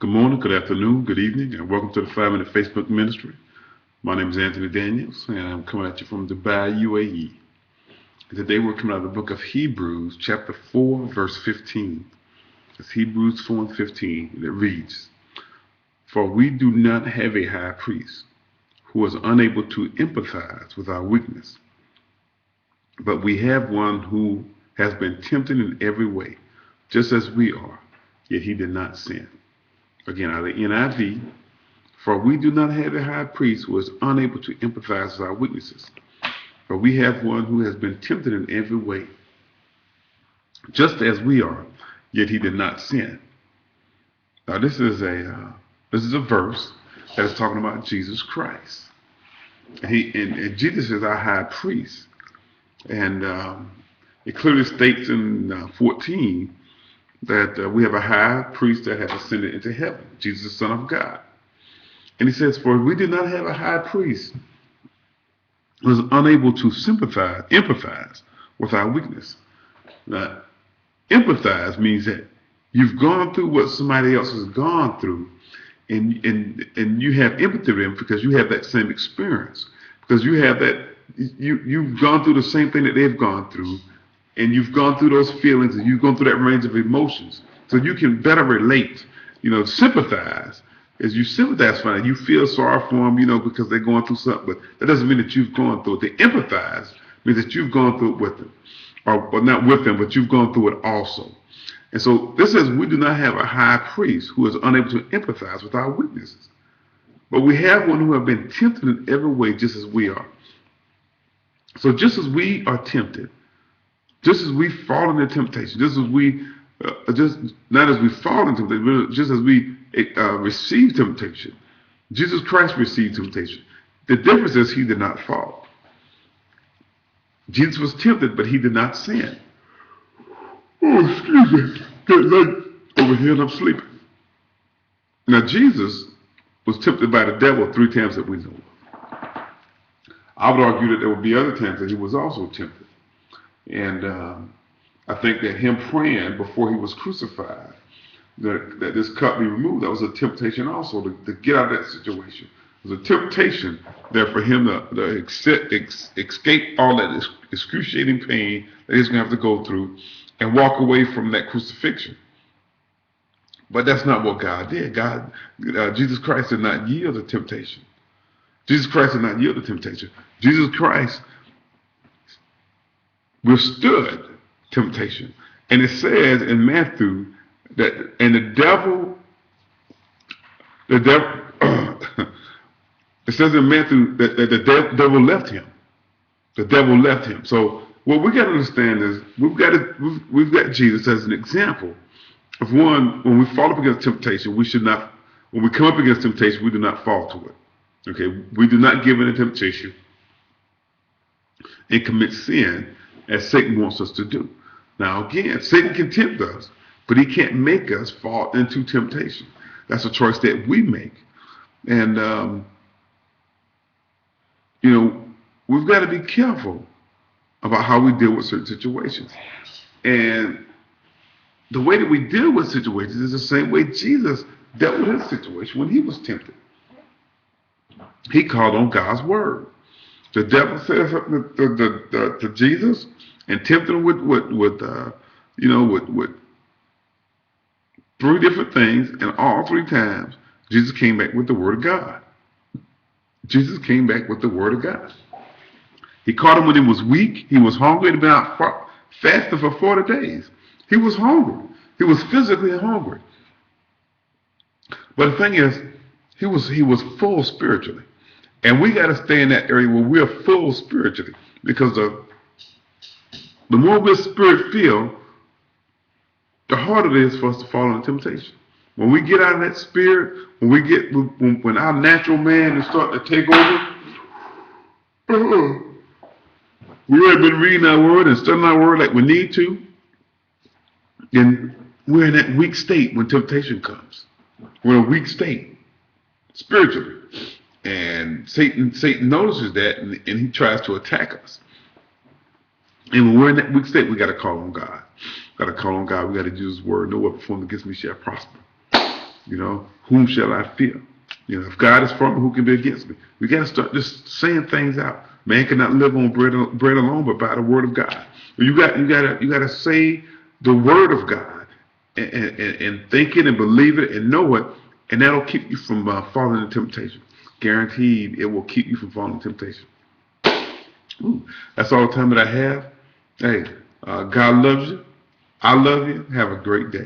Good morning, good afternoon, good evening, and welcome to the 5 Minute Facebook Ministry. My name is Anthony Daniels, and I'm coming at you from Dubai, UAE. And today we're coming out of the book of Hebrews, chapter 4, verse 15. It's Hebrews 4 and 15, and it reads, "For we do not have a high priest who is unable to empathize with our weakness, but we have one who has been tempted in every way, just as we are, yet he did not sin." Again, out of the NIV, "For we do not have a high priest who is unable to empathize with our weaknesses, but we have one who has been tempted in every way, just as we are, yet he did not sin." Now, this is a verse that is talking about Jesus Christ. And Jesus is our high priest, and it clearly states in 14 that we have a high priest that has ascended into heaven, Jesus, the Son of God. And he says, "For we do not have a high priest who is unable to empathize with our weakness." Now, empathize means that you've gone through what somebody else has gone through, and you have empathy with them because you have that same experience, because you have that you've gone through the same thing that they've gone through. And you've gone through those feelings, and you've gone through that range of emotions, so you can better relate. Sympathize. As you sympathize for them, you feel sorry for them, because they're going through something. But that doesn't mean that you've gone through it. To empathize means that you've gone through it with them, or not with them, but you've gone through it also. And so this says we do not have a high priest who is unable to empathize with our weaknesses, but we have one who has been tempted in every way, just as we are. So just as we are tempted, just as we fall into temptation, just as we, not as we fall into temptation, but just as we receive temptation, Jesus Christ received temptation. The difference is he did not fall. Jesus was tempted, but he did not sin. Oh, excuse me. Get late over here and I'm sleeping. Now, Jesus was tempted by the devil 3 times that we know of. I would argue that there would be other times that he was also tempted. And I think that him praying before he was crucified, that this cup be removed, that was a temptation also to get out of that situation. It was a temptation there for him to escape all that excruciating pain that he's going to have to go through and walk away from that crucifixion. But that's not what God did. Jesus Christ did not yield to temptation. Jesus Christ did not yield to temptation. Jesus Christ withstood temptation. And it says in Matthew that, and the devil, it says in Matthew that the devil left him. The devil left him. So what we got to understand is we've got Jesus as an example of one, when we fall up against temptation, when we come up against temptation, we do not fall to it. Okay, we do not give in to temptation and commit sin as Satan wants us to do. Now again, Satan can tempt us, but he can't make us fall into temptation. That's a choice that we make. And, we've got to be careful about how we deal with certain situations. And the way that we deal with situations is the same way Jesus dealt with his situation when he was tempted. He called on God's word. The devil said something to Jesus and tempted him with 3 different things, and all 3 times Jesus came back with the word of God. Jesus came back with the word of God. He caught him when he was weak. He was hungry. He'd been out fasting for 40 days. He was hungry. He was physically hungry. But the thing is, he was full spiritually. And we got to stay in that area where we're full spiritually, because the more we're spirit-filled, the harder it is for us to fall into temptation. When we get out of that spirit, when our natural man is starting to take over, we have been reading our word and studying our word like we need to, then we're in that weak state when temptation comes. We're in a weak state spiritually. And Satan notices that, and he tries to attack us. And when we're in that weak state, we got to call on God. We got to call on God. We got to use His word. No weapon formed against me shall prosper. Whom shall I fear? If God is for me, who can be against me? We got to start just saying things out. Man cannot live on bread alone, but by the word of God. You got to say the word of God and think it and believe it and know it, and that'll keep you from falling into temptation. Guaranteed, it will keep you from falling into temptation. Ooh, that's all the time that I have. Hey, God loves you. I love you. Have a great day.